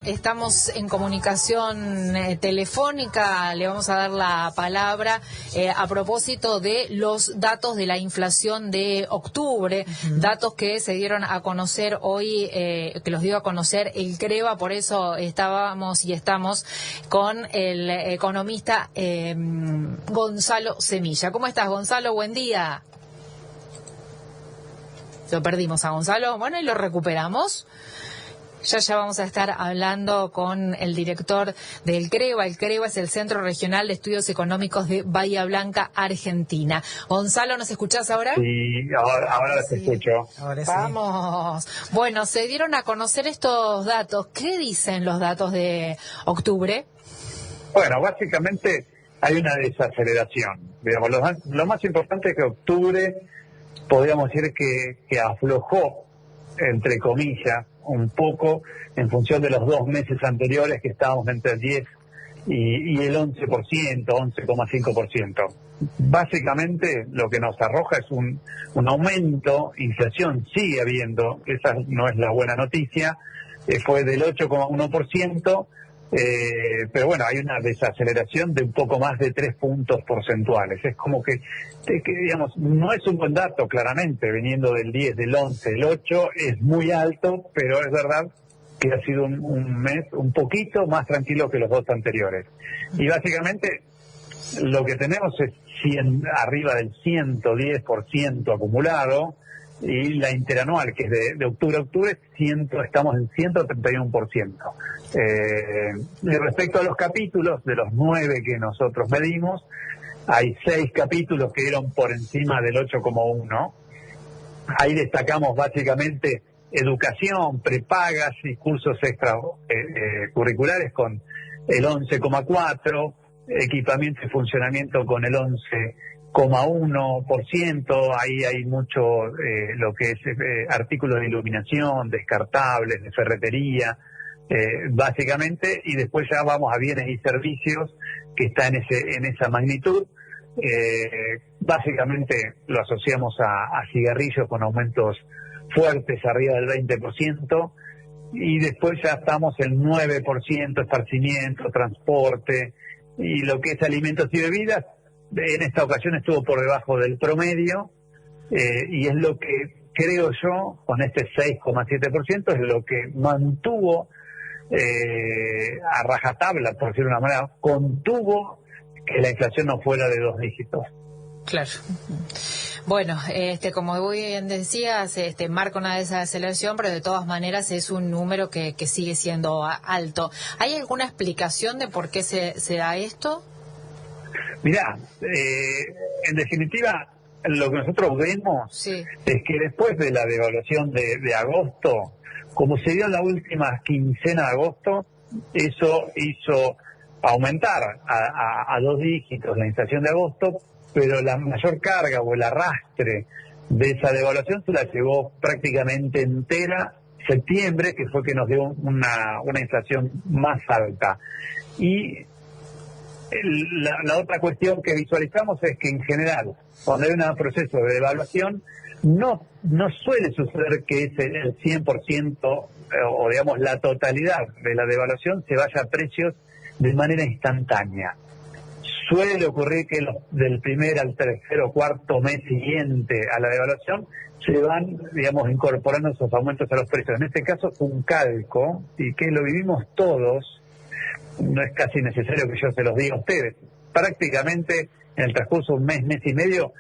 Estamos en comunicación telefónica, le vamos a dar la palabra a propósito de los datos de la inflación de octubre, datos que se dieron a conocer hoy, que los dio a conocer el CREVA, por eso estábamos y estamos con el economista Gonzalo Semilla. ¿Cómo estás, Gonzalo? Buen día. Lo perdimos a Gonzalo, bueno, y lo recuperamos. Ya vamos a estar hablando con el director del CREVA. El CREVA es el Centro Regional de Estudios Económicos de Bahía Blanca, Argentina. Gonzalo, ¿nos escuchás ahora? Sí, ahora te escucho. Ahora sí. Vamos. Bueno, se dieron a conocer estos datos. ¿Qué dicen los datos de octubre? Bueno, básicamente hay una desaceleración. Digamos, lo más importante es que octubre, podríamos decir que aflojó, entre comillas, un poco en función de los 2 meses anteriores que estábamos entre el 10 y el 11%, 11,5%. Básicamente lo que nos arroja es un aumento, inflación sigue habiendo, esa no es la buena noticia, fue del 8,1%, pero bueno, hay una desaceleración de un poco más de 3 puntos porcentuales. Es como que digamos, no es un buen dato, claramente, viniendo del 10, del 11, del 8, es muy alto, pero es verdad que ha sido un mes un poquito más tranquilo que los 2 anteriores. Y básicamente lo que tenemos es arriba del 110% acumulado, y la interanual, que es de octubre a octubre, estamos en 131%. Y respecto a los capítulos, de los 9 que nosotros medimos, hay 6 capítulos que dieron por encima del 8,1. Ahí destacamos básicamente educación, prepagas y cursos extracurriculares con el 11,4, equipamiento y funcionamiento con el 11,1%, ahí hay mucho lo que es artículos de iluminación, descartables, de ferretería, básicamente, y después ya vamos a bienes y servicios, que está en esa magnitud. Básicamente lo asociamos a cigarrillos con aumentos fuertes arriba del 20%, y después ya estamos en 9%, esparcimiento, transporte, y lo que es alimentos y bebidas, en esta ocasión estuvo por debajo del promedio, y es lo que creo yo, con este 6,7%, es lo que mantuvo a rajatabla, por decirlo de una manera, contuvo que la inflación no fuera de 2 dígitos. Claro. Bueno, como muy bien decías, marca una desaceleración, pero de todas maneras es un número que sigue siendo alto. ¿Hay alguna explicación de por qué se da esto? Mirá, en definitiva, lo que nosotros vemos es que después de la devaluación de agosto, como se dio en la última quincena de agosto, eso hizo aumentar a 2 dígitos la inflación de agosto, pero la mayor carga o el arrastre de esa devaluación se la llevó prácticamente entera septiembre, que fue que nos dio una inflación más alta. Y la otra cuestión que visualizamos es que en general, cuando hay un proceso de devaluación, no suele suceder que es el 100% o digamos la totalidad de la devaluación se vaya a precios de manera instantánea. Suele ocurrir que del primer al tercer o cuarto mes siguiente a la devaluación se van, digamos, incorporando esos aumentos a los precios. En este caso fue un calco, y que lo vivimos todos, no es casi necesario que yo se los diga a ustedes. Prácticamente en el transcurso de un mes y medio,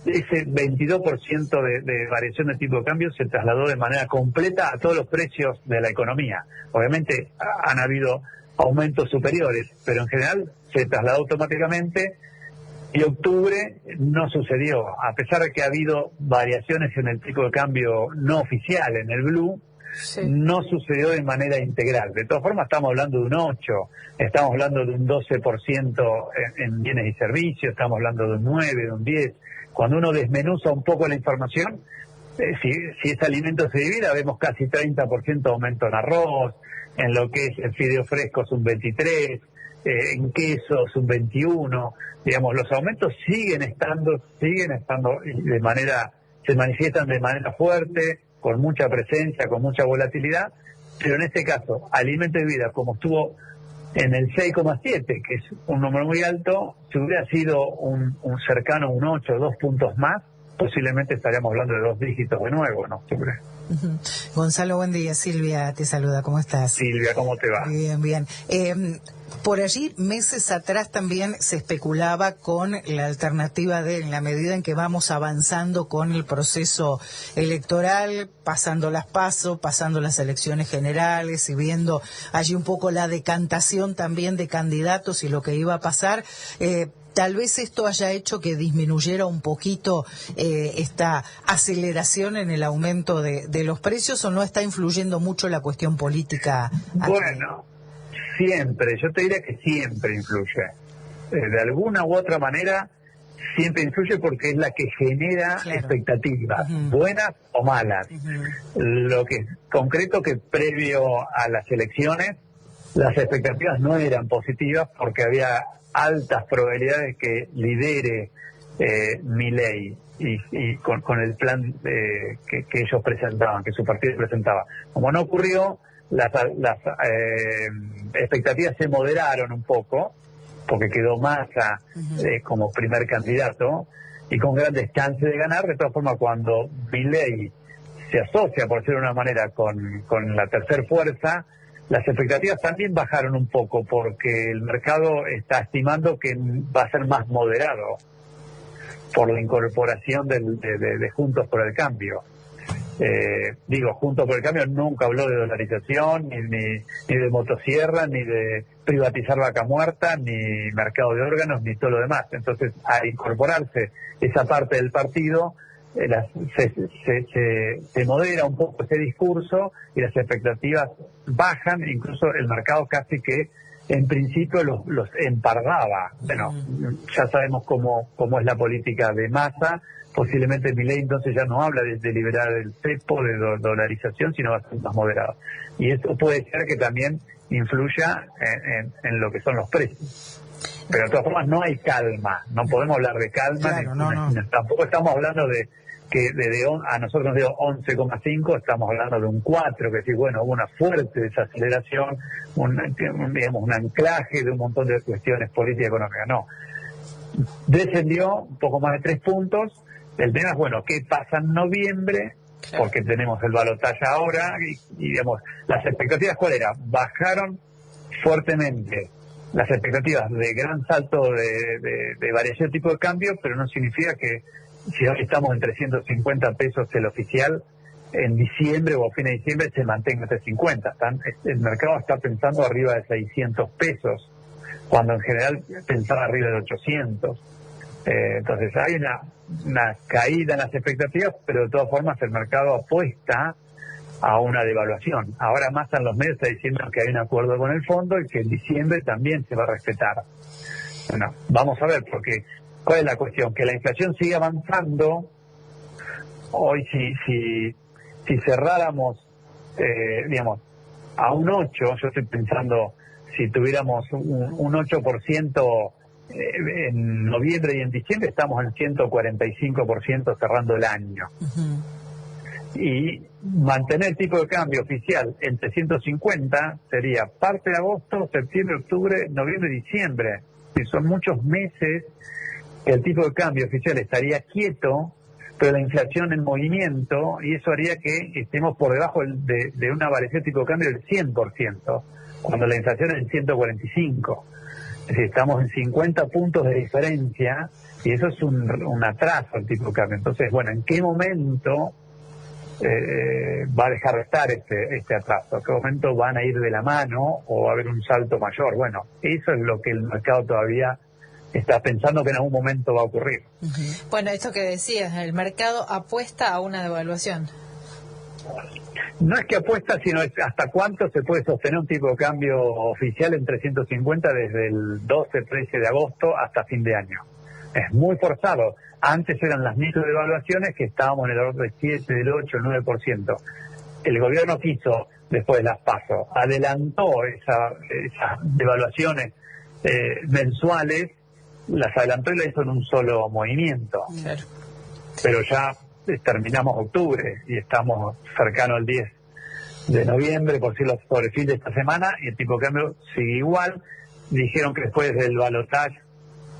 ese 22% de variación de tipo de cambio se trasladó de manera completa a todos los precios de la economía. Obviamente han habido aumentos superiores, pero en general se trasladó automáticamente, y octubre no sucedió, a pesar de que ha habido variaciones en el tipo de cambio no oficial, en el blue, no sucedió de manera integral. De todas formas estamos hablando de un 8, estamos hablando de un 12% en bienes y servicios, estamos hablando de un 9, de un 10. Cuando uno desmenuza un poco la información, si es alimento se divide, vemos casi 30% aumento en arroz, en lo que es el fideo fresco es un 23%, en quesos un 21%, digamos, los aumentos siguen estando y se manifiestan de manera fuerte, con mucha presencia, con mucha volatilidad, Pero en este caso, Alimentos y Vida, como estuvo en el 6,7, que es un número muy alto, si hubiera sido un cercano a un 8 o 2 puntos más, posiblemente estaríamos hablando de 2 dígitos de nuevo en octubre. Gonzalo, buen día. Silvia te saluda. ¿Cómo estás? Silvia, ¿cómo te va? Bien, bien. Por allí, meses atrás también se especulaba con la alternativa de, en la medida en que vamos avanzando con el proceso electoral, pasando las PASO, pasando las elecciones generales y viendo allí un poco la decantación también de candidatos y lo que iba a pasar, tal vez esto haya hecho que disminuyera un poquito esta aceleración en el aumento de los precios, ¿o no está influyendo mucho la cuestión política aquí? Bueno, siempre, yo te diría que siempre influye. De alguna u otra manera, siempre influye porque es la que genera expectativas, buenas o malas. Lo que es concreto que previo a las elecciones, las expectativas no eran positivas porque había altas probabilidades que lidere Milei y con el plan que ellos presentaban, que su partido presentaba. Como no ocurrió, las expectativas se moderaron un poco, porque quedó Massa como primer candidato y con grandes chances de ganar. De todas formas, cuando Milei se asocia, por decirlo de una manera, con la tercer fuerza, las expectativas también bajaron un poco, porque el mercado está estimando que va a ser más moderado por la incorporación de Juntos por el Cambio. Juntos por el Cambio nunca habló de dolarización, ni de motosierra, ni de privatizar vaca muerta, ni mercado de órganos, ni todo lo demás. Entonces, al incorporarse esa parte del partido, se modera un poco ese discurso y las expectativas bajan, incluso el mercado casi que en principio los empardaba. Bueno, ya sabemos cómo es la política de Massa. Posiblemente Milei entonces ya no habla de liberar el cepo, de dolarización, sino va a ser más moderado. Y esto puede ser que también influya en lo que son los precios. Pero de todas formas no hay calma, no podemos hablar de calma, claro, tampoco estamos hablando de que a nosotros nos dio 11,5, estamos hablando de un 4, que sí, bueno, hubo una fuerte desaceleración, un anclaje de un montón de cuestiones políticas y económicas. No, descendió un poco más de 3 puntos. El tema es, bueno, ¿qué pasa en noviembre? Porque tenemos el balotaje ahora y digamos, las expectativas, ¿cuál era? Bajaron fuertemente las expectativas de gran salto de variación de tipo de cambio, pero no significa que si hoy estamos en 350 pesos el oficial, en diciembre o a fin de diciembre se mantenga 350. El mercado está pensando arriba de 600 pesos, cuando en general pensaba arriba de 800. Entonces hay una caída en las expectativas, pero de todas formas el mercado apuesta a una devaluación. Ahora Massa en los medios está diciendo que hay un acuerdo con el fondo y que en diciembre también se va a respetar. Bueno, vamos a ver, porque ¿cuál es la cuestión? Que la inflación sigue avanzando. Hoy si cerráramos, a un 8, yo estoy pensando, si tuviéramos un 8% en noviembre y en diciembre, estamos en 145% cerrando el año. Y mantener el tipo de cambio oficial en 350 sería parte de agosto, septiembre, octubre, noviembre y diciembre. Y son muchos meses que el tipo de cambio oficial estaría quieto, pero la inflación en movimiento, y eso haría que estemos por debajo de una variación de tipo de cambio del 100%, cuando la inflación es en 145. Es decir, estamos en 50 puntos de diferencia, y eso es un atraso al tipo de cambio. Entonces, bueno, ¿en qué momento va a dejar de estar este atraso? ¿En qué momento van a ir de la mano o va a haber un salto mayor? Bueno, eso es lo que el mercado todavía está pensando que en algún momento va a ocurrir. Bueno, esto que decías, el mercado apuesta a una devaluación. No es que apuesta, sino es hasta cuánto se puede sostener un tipo de cambio oficial en 350 desde el 12-13 de agosto hasta fin de año. Es muy forzado. Antes eran las micro devaluaciones que estábamos en el orden del 7, del 8, el 9%. El gobierno quiso, después de las PASO, adelantó esas devaluaciones mensuales, las adelantó y las hizo en un solo movimiento. Claro. Pero ya terminamos octubre y estamos cercanos al 10 de noviembre, por decirlo, por el fin de esta semana, y el tipo de cambio sigue igual. Dijeron que después del balotaje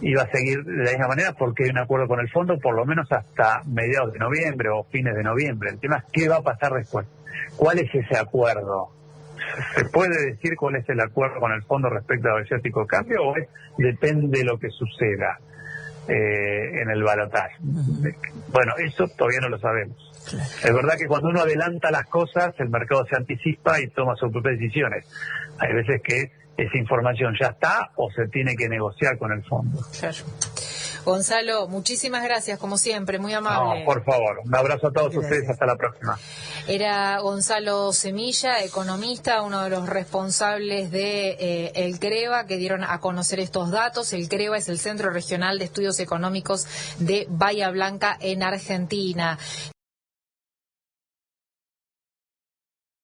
iba a seguir de la misma manera porque hay un acuerdo con el fondo por lo menos hasta mediados de noviembre o fines de noviembre. El tema es qué va a pasar después. ¿Cuál es ese acuerdo? ¿Se puede decir cuál es el acuerdo con el fondo respecto a ese tipo de cambio o depende de lo que suceda en el balotaje? Bueno, eso todavía no lo sabemos. Claro. Es verdad que cuando uno adelanta las cosas, el mercado se anticipa y toma sus propias decisiones. Hay veces que esa información ya está o se tiene que negociar con el fondo. Claro. Gonzalo, muchísimas gracias, como siempre, muy amable. No, por favor, un abrazo a todos ustedes, hasta la próxima. Era Gonzalo Semilla, economista, uno de los responsables de el CREVA, que dieron a conocer estos datos. El CREVA es el Centro Regional de Estudios Económicos de Bahía Blanca, en Argentina.